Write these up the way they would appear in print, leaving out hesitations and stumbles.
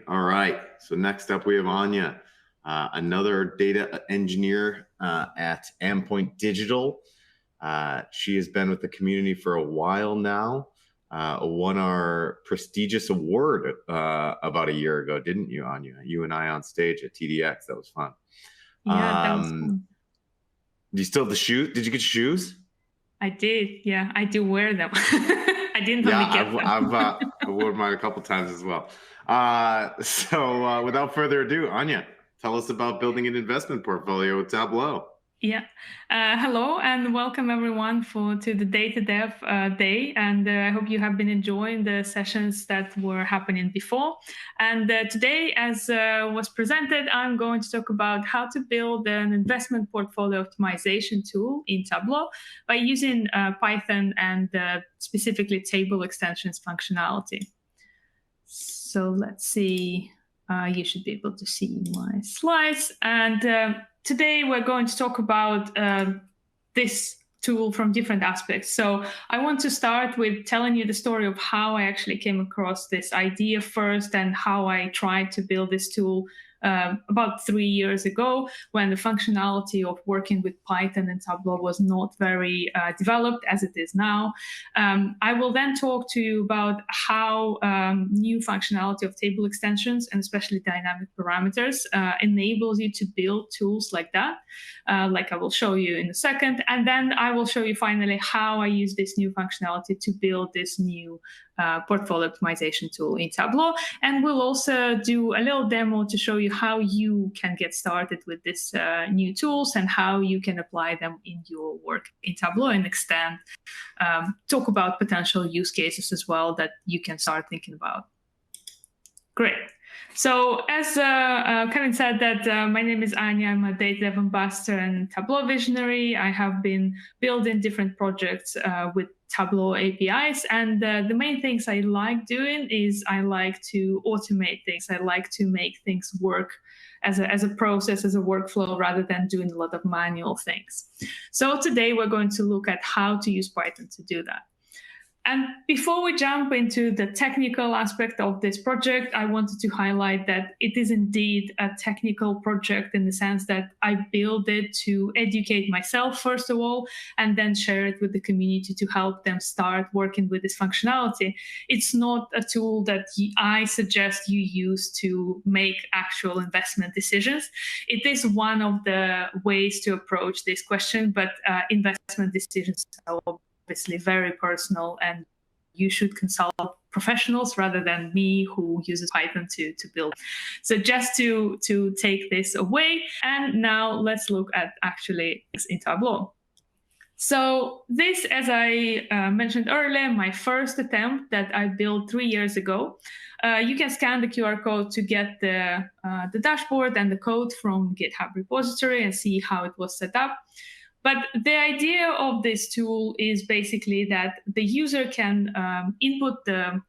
All right. So next up, we have Anya, another data engineer at Ampoint Digital. She has been with the community for a while now. Won our prestigious award about a year ago, didn't you, Anya? You and I on stage at TDX. That was fun. Yeah, that was fun. Do you still have the shoes? Did you get shoes? I did. Yeah, I do wear them. I didn't only get them. I've worn mine a couple times as well. So without further ado, Anya, tell us about building an investment portfolio with Tableau. Yeah. Hello and welcome everyone to the DataDev Day. And I hope you have been enjoying the sessions that were happening before. And today, as was presented, I'm going to talk about how to build an investment portfolio optimization tool in Tableau by using Python and specifically table extensions functionality. So let's see. You should be able to see my slides. And today, we're going to talk about this tool from different aspects. So I want to start with telling you the story of how I actually came across this idea first and how I tried to build this tool about 3 years ago, when the functionality of working with Python and Tableau was not very developed as it is now. I will then talk to you about how new functionality of table extensions and especially dynamic parameters enables you to build tools like that, like I will show you in a second. And then I will show you finally how I use this new functionality to build this new portfolio optimization tool in Tableau. And we'll also do a little demo to show you how you can get started with this new tools and how you can apply them in your work in Tableau and extend, talk about potential use cases as well that you can start thinking about. Great. So as Kevin said, that my name is Anya. I'm a DataDev ambassador and Tableau visionary. I have been building different projects with Tableau APIs. And the main things I like doing is I like to automate things. I like to make things work as a process, as a workflow, rather than doing a lot of manual things. So today we're going to look at how to use Python to do that. And before we jump into the technical aspect of this project, I wanted to highlight that it is indeed a technical project in the sense that I build it to educate myself, first of all, and then share it with the community to help them start working with this functionality. It's not a tool that I suggest you use to make actual investment decisions. It is one of the ways to approach this question, but investment decisions are obviously very personal, and you should consult professionals rather than me who uses Python to build. So just to take this away, and now let's look at actually in Tableau. So this, as I mentioned earlier, my first attempt that I built 3 years ago. You can scan the QR code to get the dashboard and the code from GitHub repository and see how it was set up. But the idea of this tool is basically that the user can input the,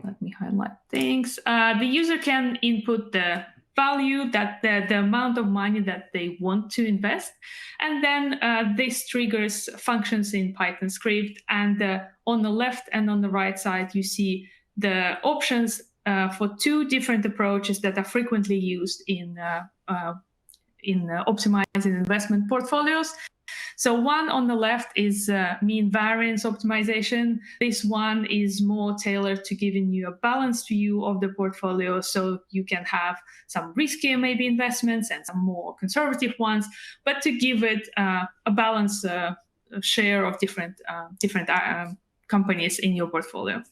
let me highlight things. The user can input the value, that the amount of money that they want to invest. And then this triggers functions in Python script. And on the left and on the right side, you see the options for two different approaches that are frequently used in optimizing investment portfolios. So one on the left is mean variance optimization. This one is more tailored to giving you a balanced view of the portfolio, so you can have some riskier maybe investments and some more conservative ones, but to give it a balanced share of different companies in your portfolio.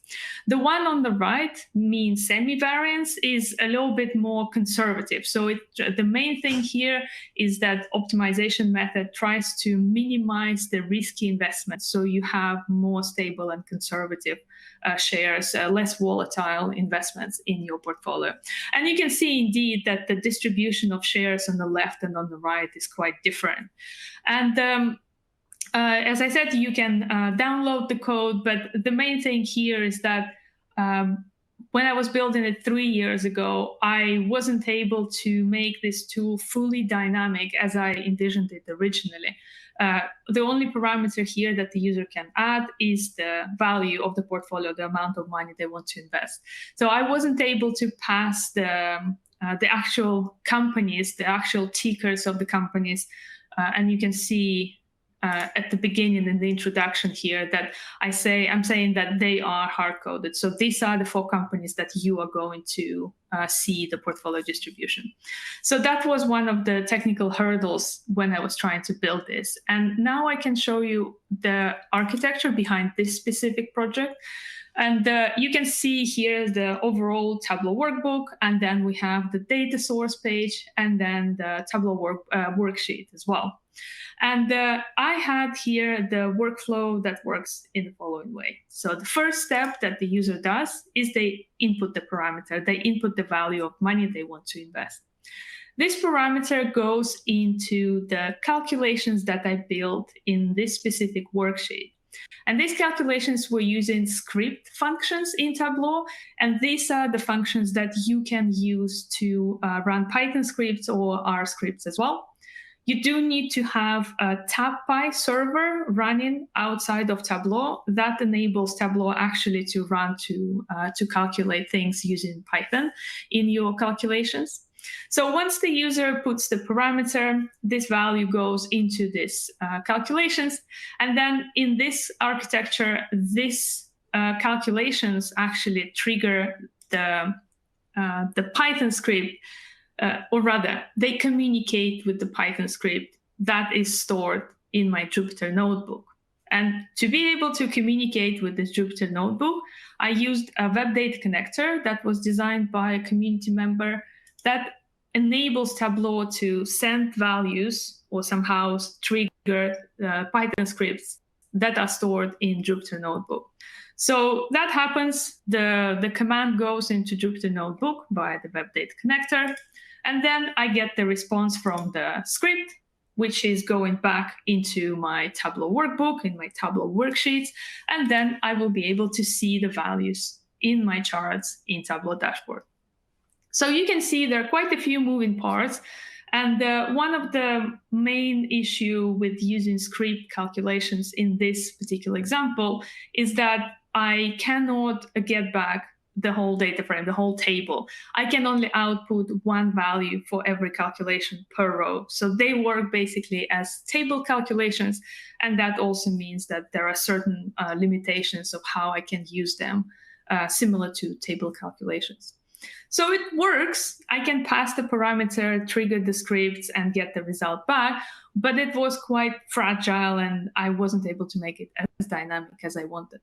The one on the right, mean semi-variance, is a little bit more conservative. So the main thing here is that optimization method tries to minimize the risky investments, so you have more stable and conservative shares, less volatile investments in your portfolio. And you can see indeed that the distribution of shares on the left and on the right is quite different. And as I said, you can download the code, but the main thing here is that when I was building it 3 years ago, I wasn't able to make this tool fully dynamic as I envisioned it originally. The only parameter here that the user can add is the value of the portfolio, the amount of money they want to invest. So I wasn't able to pass the actual companies, the actual tickers of the companies. And you can see at the beginning in the introduction here that I'm saying that they are hard-coded. So these are the 4 companies that you are going to see the portfolio distribution. So that was one of the technical hurdles when I was trying to build this. And now I can show you the architecture behind this specific project. And you can see here the overall Tableau workbook, and then we have the data source page, and then the Tableau worksheet as well. And I had here the workflow that works in the following way. So the first step that the user does is they input the parameter. They input the value of money they want to invest. This parameter goes into the calculations that I built in this specific worksheet. And these calculations were using script functions in Tableau. And these are the functions that you can use to run Python scripts or R scripts as well. You do need to have a TabPy server running outside of Tableau that enables Tableau actually to run to calculate things using Python in your calculations. So once the user puts the parameter, this value goes into this calculations. And then in this architecture, this calculations actually trigger the Python script. Or rather, they communicate with the Python script that is stored in my Jupyter notebook. And to be able to communicate with this Jupyter notebook, I used a web data connector that was designed by a community member that enables Tableau to send values or somehow trigger Python scripts that are stored in Jupyter notebook. So that happens, the command goes into Jupyter notebook by the web data connector. And then I get the response from the script, which is going back into my Tableau workbook, in my Tableau worksheets. And then I will be able to see the values in my charts in Tableau dashboard. So you can see there are quite a few moving parts. And one of the main issue with using script calculations in this particular example is that I cannot get back the whole data frame, the whole table. I can only output one value for every calculation per row. So they work basically as table calculations. And that also means that there are certain limitations of how I can use them, similar to table calculations. So it works. I can pass the parameter, trigger the scripts, and get the result back. But it was quite fragile, and I wasn't able to make it as dynamic as I wanted.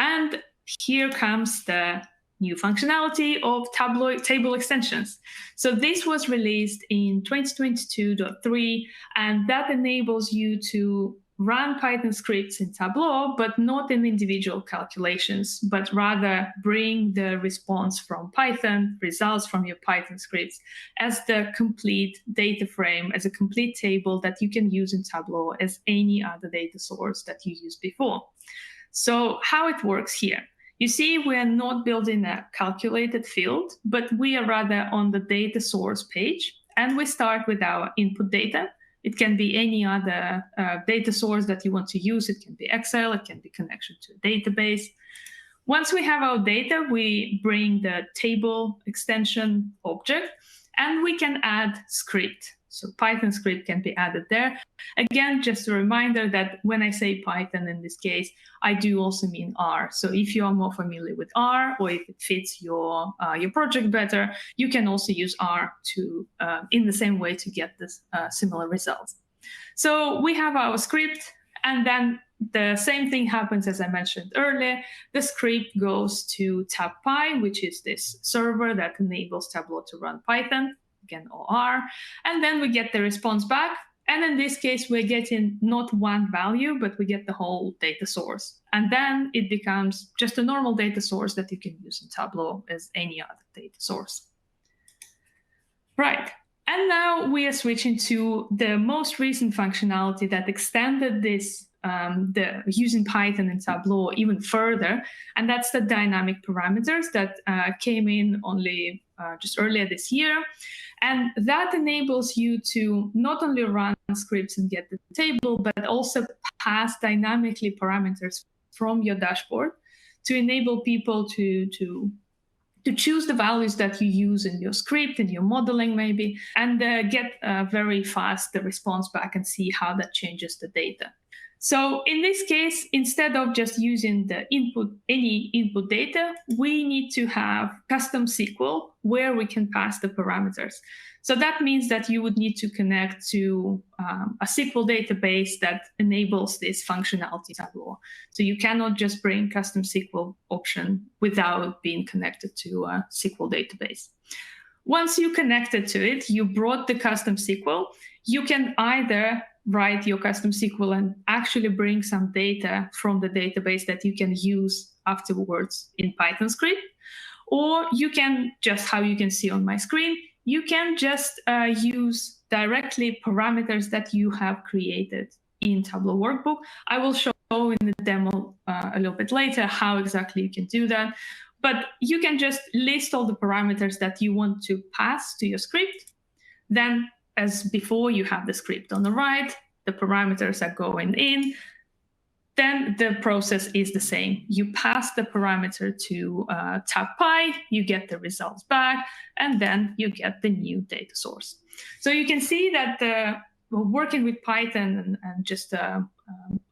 And here comes the new functionality of Tableau table extensions. So this was released in 2022.3, and that enables you to run Python scripts in Tableau, but not in individual calculations, but rather bring the response from Python, results from your Python scripts, as the complete data frame, as a complete table that you can use in Tableau as any other data source that you used before. So how it works here. You see, we are not building a calculated field, but we are rather on the data source page, and we start with our input data. It can be any other data source that you want to use. It can be Excel, it can be connection to a database. Once we have our data, we bring the table extension object, and we can add script. So Python script can be added there. Again, just a reminder that when I say Python in this case, I do also mean R. So if you are more familiar with R, or if it fits your project better, you can also use R to in the same way to get this similar results. So we have our script, and then the same thing happens as I mentioned earlier. The script goes to TabPy, which is this server that enables Tableau to run Python, again, or R, and then we get the response back. And in this case, we're getting not one value, but we get the whole data source. And then it becomes just a normal data source that you can use in Tableau as any other data source. Right. And now we are switching to the most recent functionality that extended this using Python and Tableau even further, and that's the dynamic parameters that came in only just earlier this year. And that enables you to not only run scripts and get the table, but also pass dynamically parameters from your dashboard to enable people to choose the values that you use in your script, in your modeling maybe, and get very fast the response back and see how that changes the data. So in this case, instead of just using the any input data, we need to have custom SQL where we can pass the parameters. So that means that you would need to connect to a SQL database that enables this functionality Tableau. So you cannot just bring custom SQL option without being connected to a SQL database. Once you connected to it, you brought the custom SQL. You can either write your custom SQL and actually bring some data from the database that you can use afterwards in Python script, or you can just, how you can see on my screen, you can just use directly parameters that you have created in Tableau Workbook. I will show in the demo a little bit later how exactly you can do that. But you can just list all the parameters that you want to pass to your script. Then, as before, you have the script on the right, the parameters are going in. Then the process is the same. You pass the parameter to TabPy, you get the results back, and then you get the new data source. So you can see that working with Python and just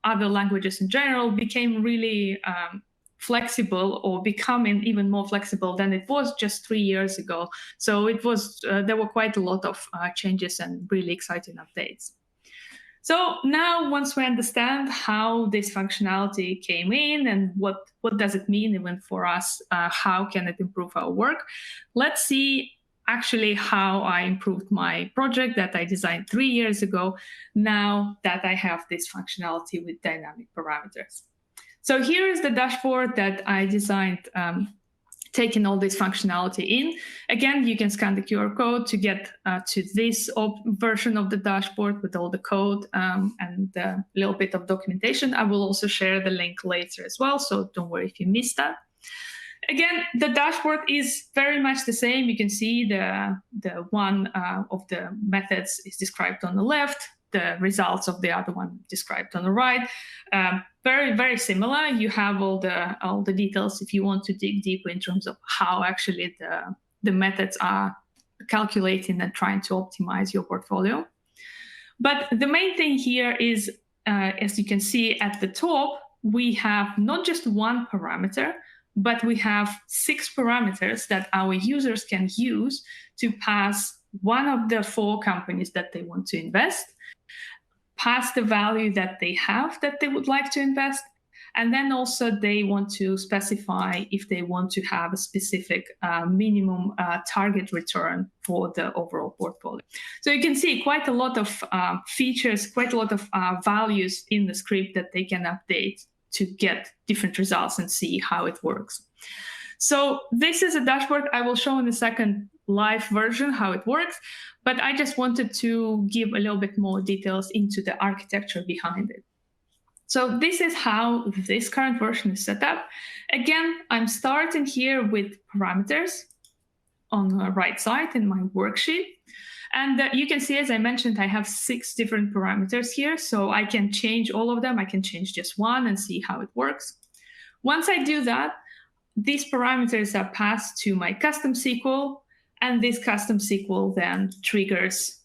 other languages in general became really flexible, or becoming even more flexible than it was just 3 years ago. So it was there were quite a lot of changes and really exciting updates. So now, once we understand how this functionality came in and what does it mean even for us, how can it improve our work, let's see actually how I improved my project that I designed 3 years ago, now that I have this functionality with dynamic parameters. So here is the dashboard that I designed, taking all this functionality in. Again, you can scan the QR code to get to this version of the dashboard with all the code and a little bit of documentation. I will also share the link later as well, so don't worry if you missed that. Again, the dashboard is very much the same. You can see the one of the methods is described on the left, the results of the other one described on the right. Very, very similar. You have all the details if you want to dig deeper in terms of how actually the methods are calculating and trying to optimize your portfolio. But the main thing here is, as you can see at the top, we have not just one parameter, but we have 6 parameters that our users can use to pass one of the 4 companies that they want to invest, pass the value that they have that they would like to invest, and then also they want to specify if they want to have a specific minimum target return for the overall portfolio. So you can see quite a lot of features, quite a lot of values in the script that they can update to get different results and see how it works. So this is a dashboard. I will show in a second live version how it works, but I just wanted to give a little bit more details into the architecture behind it. So this is how this current version is set up. Again, I'm starting here with parameters on the right side in my worksheet. And you can see, as I mentioned, I have 6 different parameters here. So I can change all of them. I can change just one and see how it works. Once I do that, these parameters are passed to my custom SQL. And this custom SQL then triggers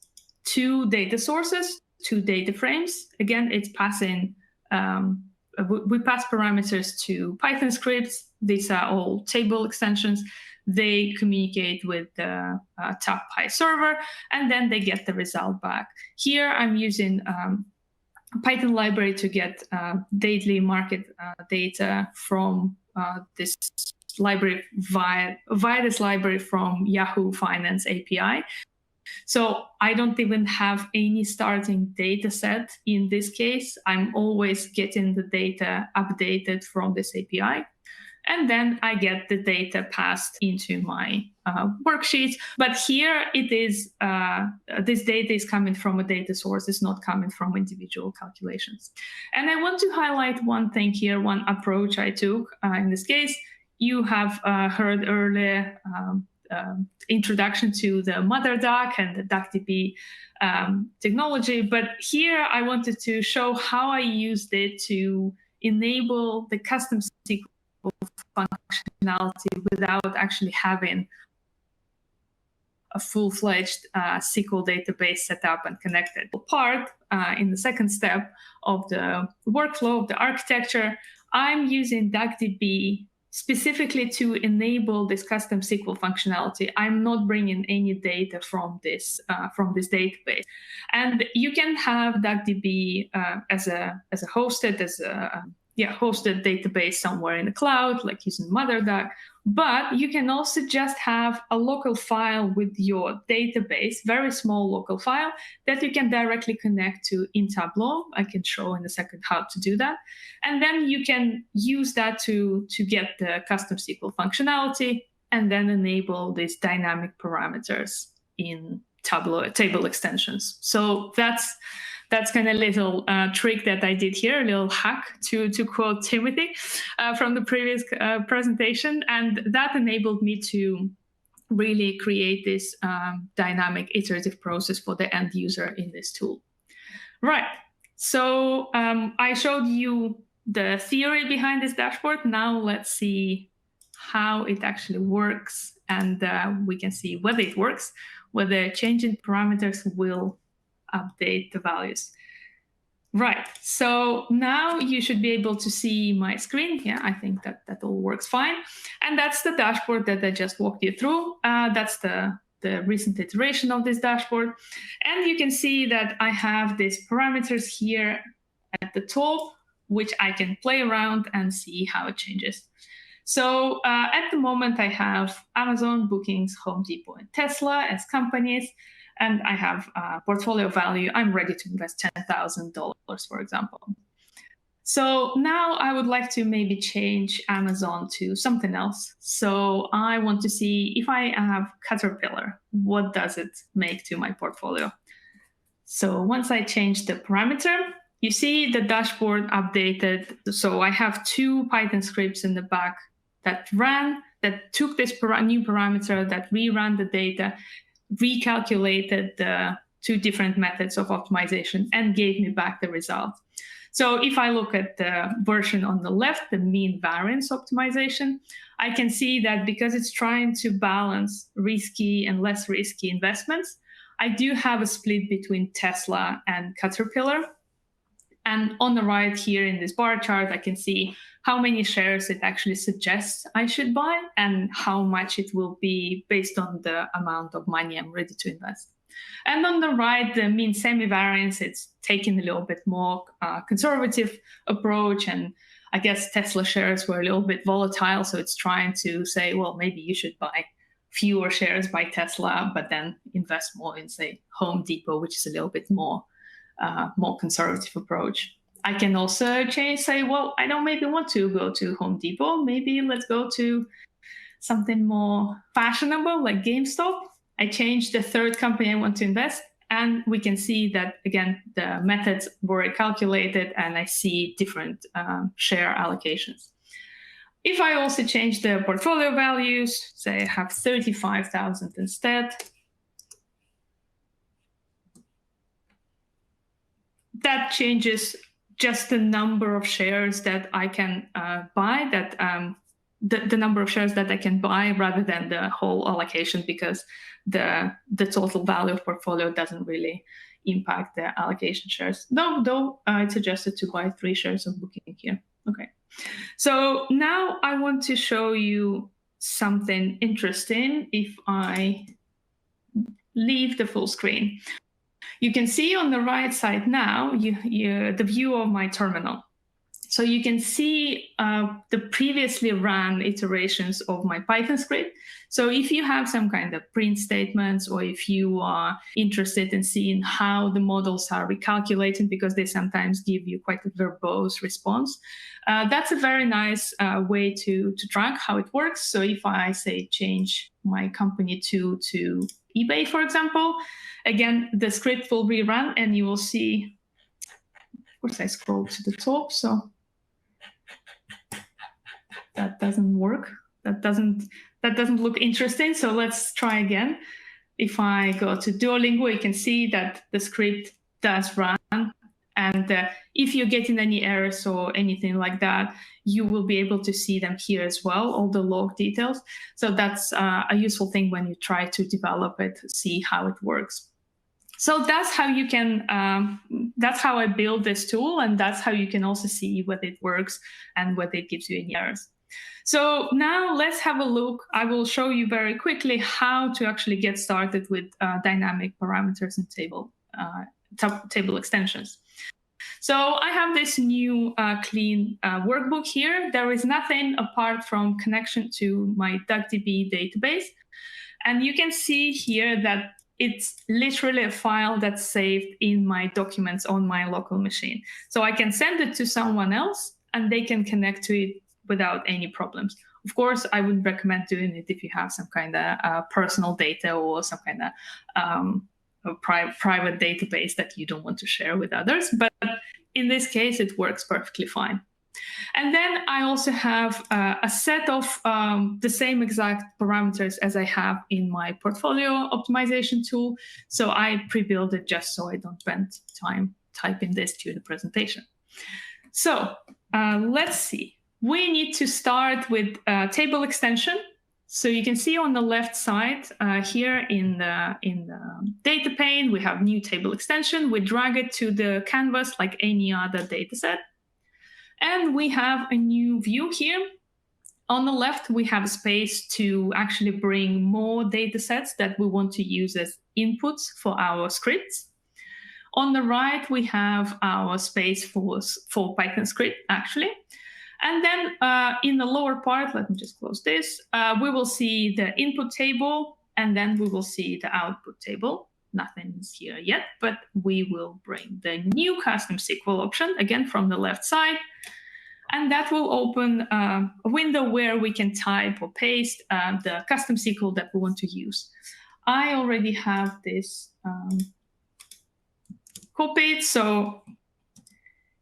2 data sources, 2 data frames. Again, it's passing, we pass parameters to Python scripts. These are all table extensions. They communicate with the TabPy server, and then they get the result back. Here, I'm using a Python library to get daily market data from this library via this library from Yahoo Finance API. So I don't even have any starting data set in this case. I'm always getting the data updated from this API. and then I get the data passed into my worksheet. But here it is, this data is coming from a data source, it's not coming from individual calculations. And I want to highlight one thing here, one approach I took in this case. You have heard earlier introduction to the mother DAC and the DACDB technology, but here I wanted to show how I used it to enable the custom SQL functionality without actually having a full-fledged SQL database set up and connected. Part in the second step of the workflow of the architecture, I'm using DACDB specifically to enable this custom SQL functionality. I'm not bringing any data from this database, and you can have DACDB as a hosted hosted database somewhere in the cloud, like using Mother DAC. But you can also just have a local file with your database, very small local file that you can directly connect to in Tableau. I can show in a second how to do that. And then you can use that to get the custom SQL functionality and then enable these dynamic parameters in Tableau table extensions. So that's kind of a little trick that I did here, a little hack to quote Timothy from the previous presentation. And that enabled me to really create this dynamic iterative process for the end user in this tool. Right, so I showed you the theory behind this dashboard. Now let's see how it actually works. And we can see whether it works, whether changing parameters will update the values. Right, so now you should be able to see my screen. Yeah, I think that all works fine. And that's the dashboard that I just walked you through. That's the recent iteration of this dashboard. And you can see that I have these parameters here at the top, which I can play around and see how it changes. So at the moment, I have Amazon, Bookings, Home Depot, and Tesla as companies. And I have portfolio value. I'm ready to invest $10,000, for example. So now I would like to maybe change Amazon to something else. So I want to see if I have Caterpillar, what does it make to my portfolio? So once I change the parameter, you see the dashboard updated. So I have 2 Python scripts in the back that took this new parameter, that reran the data, recalculated the 2 different methods of optimization and gave me back the result. So if I look at the version on the left, the mean variance optimization, I can see that because it's trying to balance risky and less risky investments, I do have a split between Tesla and Caterpillar. And on the right here in this bar chart, I can see how many shares it actually suggests I should buy and how much it will be based on the amount of money I'm ready to invest. And on the right, the mean semi-variance, it's taking a little bit more conservative approach. And I guess Tesla shares were a little bit volatile. So it's trying to say, well, maybe you should buy fewer shares by Tesla, but then invest more in, say, Home Depot, which is a little bit more conservative approach. I can also say, well, I don't maybe want to go to Home Depot. Maybe let's go to something more fashionable like GameStop. I changed the third company I want to invest. And we can see that, again, the methods were calculated and I see different share allocations. If I also change the portfolio values, say I have 35,000 instead, that changes just the number of shares that I can buy, the number of shares that I can buy rather than the whole allocation, because the total value of portfolio doesn't really impact the allocation shares. Though it's suggested to buy 3 shares of Booking here. Okay. So now I want to show you something interesting. If I leave the full screen, you can see on the right side now the view of my terminal. So you can see the previously run iterations of my Python script. So if you have some kind of print statements, or if you are interested in seeing how the models are recalculating, because they sometimes give you quite a verbose response, that's a very nice way to track how it works. So if I say change my company to eBay, for example, again, the script will rerun and you will see, of course I scroll to the top, so that doesn't work. That doesn't look interesting. So let's try again. If I go to Duolingo, you can see that the script does run. And if you're getting any errors or anything like that, you will be able to see them here as well, all the log details. So that's a useful thing when you try to develop it, see how it works. So that's how you can, that's how I build this tool, and that's how you can also see whether it works and whether it gives you any errors. So now let's have a look. I will show you very quickly how to actually get started with dynamic parameters and table extensions. So I have this new clean workbook here. There is nothing apart from connection to my DuckDB database. And you can see here that it's literally a file that's saved in my documents on my local machine. So I can send it to someone else and they can connect to it without any problems. Of course, I would recommend doing it if you have some kind of personal data or some kind of a private database that you don't want to share with others. But in this case, it works perfectly fine. And then I also have a set of the same exact parameters as I have in my portfolio optimization tool. So I pre-built it just so I don't spend time typing this to the presentation. So let's see. We need to start with table extension. So you can see on the left side here in the data pane, we have new table extension. We drag it to the canvas like any other data set. And we have a new view here. On the left, we have space to actually bring more data sets that we want to use as inputs for our scripts. On the right, we have our space for Python script, actually. And then in the lower part, let me just close this, we will see the input table, and then we will see the output table. Nothing is here yet, but we will bring the new custom SQL option, again, from the left side. And that will open a window where we can type or paste the custom SQL that we want to use. I already have this copied, so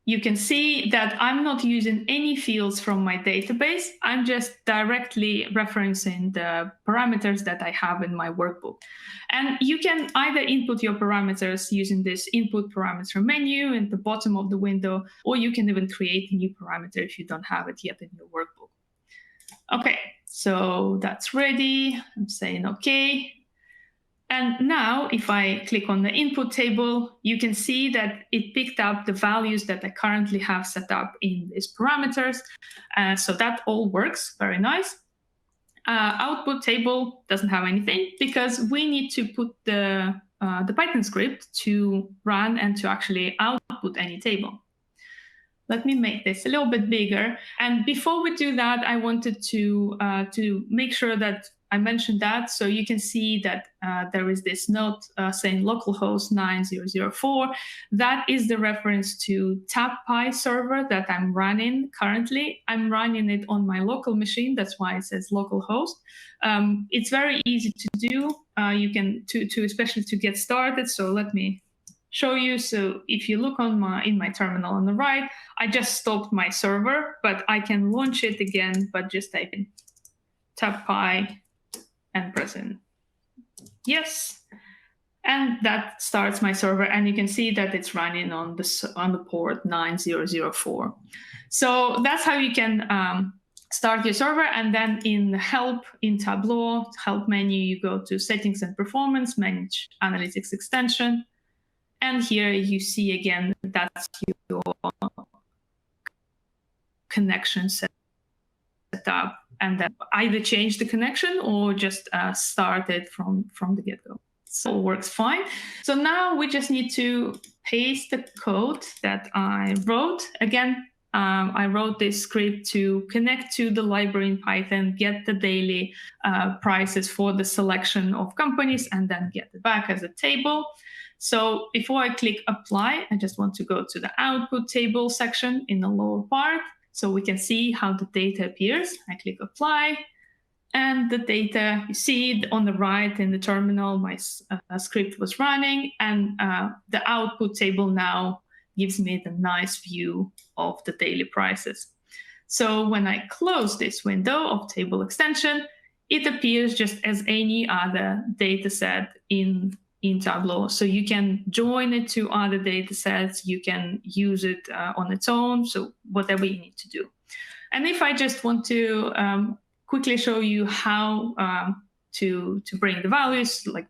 you can see that I'm not using any fields from my database. I'm just directly referencing the parameters that I have in my workbook. And you can either input your parameters using this input parameter menu in the bottom of the window, or you can even create a new parameter if you don't have it yet in your workbook. Okay, so that's ready. I'm saying okay. And now if I click on the input table, you can see that it picked up the values that I currently have set up in these parameters. So that all works very nice. Output table doesn't have anything because we need to put the Python script to run and to actually output any table. Let me make this a little bit bigger. And before we do that, I wanted to make sure that I mentioned that. So you can see that there is this note saying localhost 9004. That is the reference to TabPy server that I'm running currently. I'm running it on my local machine. That's why it says localhost. It's very easy to do. You can especially to get started. So let me show you. So if you look on in my terminal on the right, I just stopped my server, but I can launch it again, but just type in TabPy and press in yes, and that starts my server, and you can see that it's running on the port 9004. So that's how you can start your server. And then in help in Tableau help menu, you go to settings and performance, manage analytics extension, and here you see again that's your connection set up. And then either change the connection or just start it from the get-go. So it works fine. So now we just need to paste the code that I wrote. Again, I wrote this script to connect to the library in Python, get the daily prices for the selection of companies, and then get it back as a table. So before I click apply, I just want to go to the output table section in the lower part so we can see how the data appears. I click apply. And the data, you see on the right in the terminal, my script was running, and the output table now gives me the nice view of the daily prices. So when I close this window of table extension, it appears just as any other data set in Tableau. So you can join it to other data sets, you can use it on its own, so whatever you need to do. And if I just want to quickly show you how to bring the values, like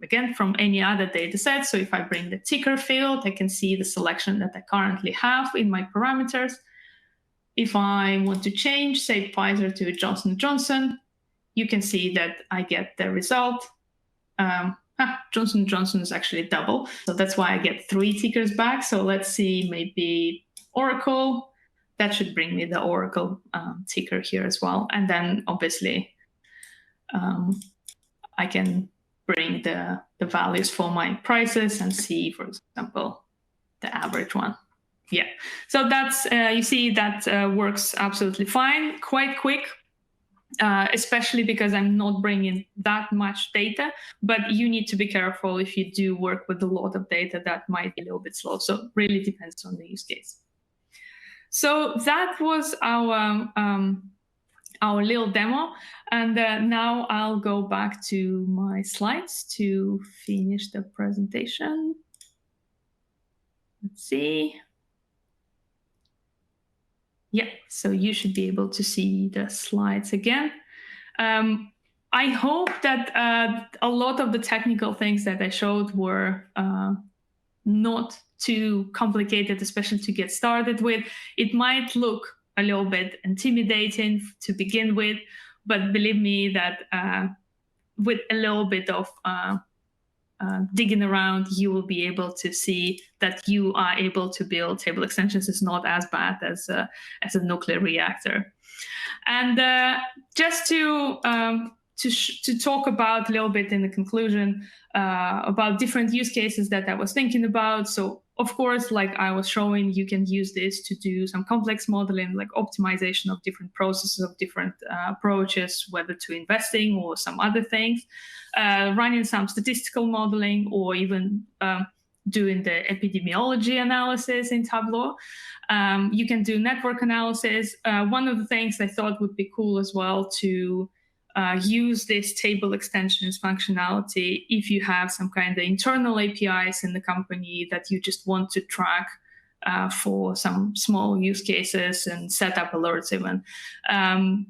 again from any other data set. So if I bring the ticker field, I can see the selection that I currently have in my parameters. If I want to change, say Pfizer to Johnson & Johnson, you can see that I get the result. Johnson & Johnson is actually double, so that's why I get 3 tickers back. So let's see, maybe Oracle. That should bring me the Oracle ticker here as well. And then obviously I can bring the values for my prices and see, for example, the average one. Yeah, so that's, you see that works absolutely fine, quite quick, especially because I'm not bringing that much data, but you need to be careful if you do work with a lot of data, that might be a little bit slow. So really depends on the use case. So that was our little demo. And now I'll go back to my slides to finish the presentation. Let's see. Yeah, so you should be able to see the slides again. I hope that a lot of the technical things that I showed were not too complicated, especially to get started with. It might look a little bit intimidating to begin with, but believe me that with a little bit of digging around, you will be able to see that you are able to build table extensions. It's not as bad as a nuclear reactor. And just to talk about a little bit in the conclusion about different use cases that I was thinking about. So of course, like I was showing, you can use this to do some complex modeling, like optimization of different processes, of different approaches, whether to investing or some other things, running some statistical modeling, or even doing the epidemiology analysis in Tableau. You can do network analysis. One of the things I thought would be cool as well to use this table extensions functionality if you have some kind of internal APIs in the company that you just want to track for some small use cases and set up alerts even. And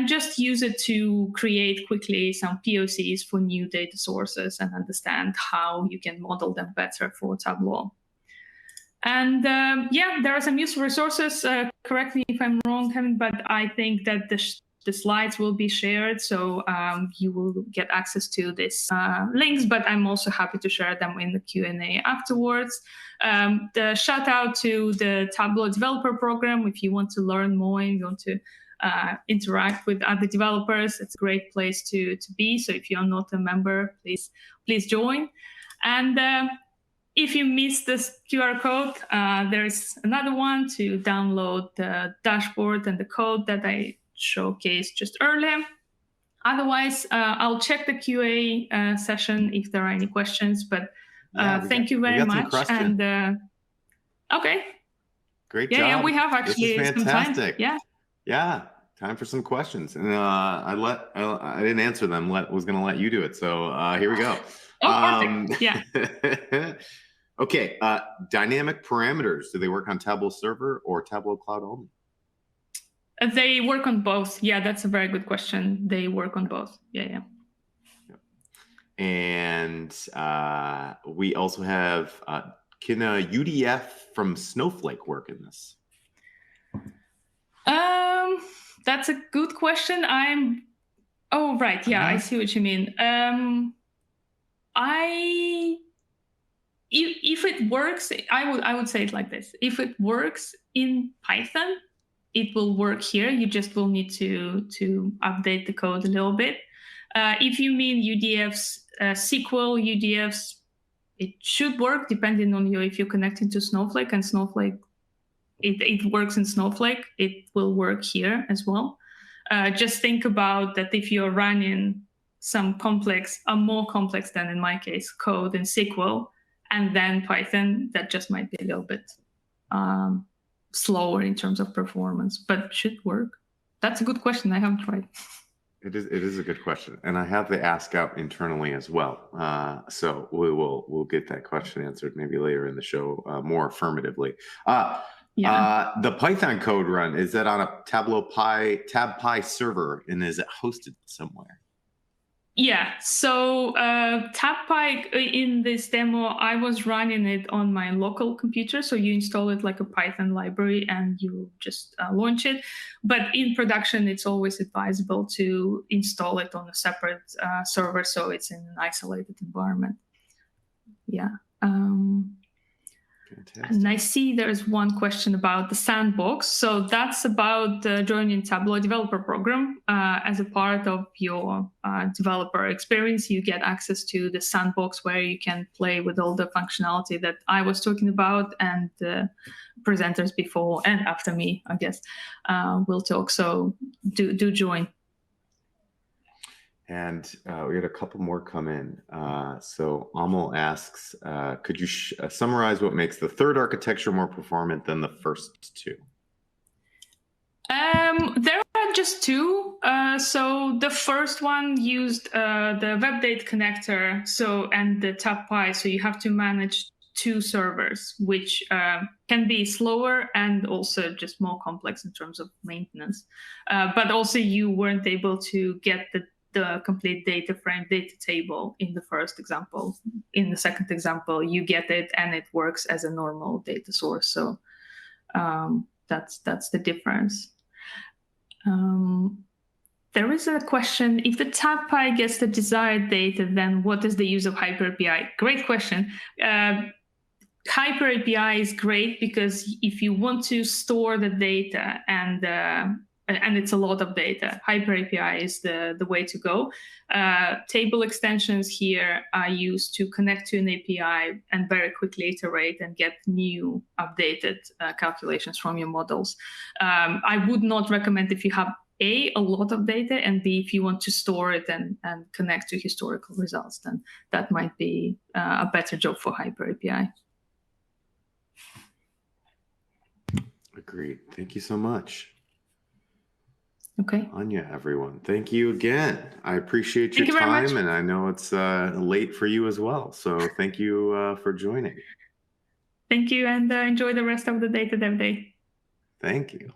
just use it to create quickly some POCs for new data sources and understand how you can model them better for Tableau. And there are some useful resources. Correct me if I'm wrong, Kevin, but I think that the slides will be shared, so you will get access to these links, but I'm also happy to share them in the Q&A afterwards. The shout out to the Tableau developer program. If you want to learn more and you want to interact with other developers, it's a great place to be. So if you're not a member, please join. And if you missed this QR code, there's another one to download the dashboard and the code that I showcased just earlier. Otherwise, I'll check the QA session if there are any questions, but thank you very much. And okay. Great job. Yeah, we have actually this is fantastic. Some time. Yeah, time for some questions. And I didn't answer them. Was going to let you do it. So here we go. Oh, perfect. Yeah. Okay. Dynamic parameters. Do they work on Tableau Server or Tableau Cloud only? They work on both. Yeah, that's a very good question. They work on both. Yeah. And we also have, can a UDF from Snowflake work in this? That's a good question. Oh, right. Yeah, I see what you mean. if it works, I would say it like this: if it works in Python, it will work here. You just will need to update the code a little bit. If you mean UDFs, SQL UDFs, it should work depending on you. If you're connecting to Snowflake, and Snowflake, it works in Snowflake, it will work here as well. Just think about that if you're running some complex, more complex than in my case, code in SQL, and then Python, that just might be a little bit slower in terms of performance, but should work. That's a good question. I haven't tried. It is a good question, and I have the ask out internally as well. So we'll get that question answered maybe later in the show more affirmatively. The Python code run, is that on a Tableau TabPy server, and is it hosted somewhere? Yeah, so TabPy in this demo, I was running it on my local computer. So you install it like a Python library and you just launch it. But in production, it's always advisable to install it on a separate server, so it's in an isolated environment. Yeah. And I see there's one question about the sandbox. So that's about joining Tableau developer program. As a part of your developer experience, you get access to the sandbox where you can play with all the functionality that I was talking about, and the presenters before and after me, I guess, will talk. So do join. And we had a couple more come in. So Amal asks, could you summarize what makes the third architecture more performant than the first two? There are just two. So the first one used the web data connector, and the TabPy. So you have to manage two servers, which can be slower and also just more complex in terms of maintenance. But also you weren't able to get the complete data frame, data table in the first example. In the second example, you get it and it works as a normal data source. So that's the difference. There is a question: if the TabPy gets the desired data, then what is the use of Hyper API? Great question. Hyper API is great because if you want to store the data and it's a lot of data, Hyper API is the way to go. Table extensions here are used to connect to an API and very quickly iterate and get new updated calculations from your models. I would not recommend if you have A, a lot of data, and B, if you want to store it and connect to historical results, then that might be a better job for Hyper API. Agreed. Thank you so much. Okay. Anya, everyone, thank you again. I appreciate your time, and I know it's late for you as well. So thank you for joining. Thank you, and enjoy the rest of the DataDev day. Thank you.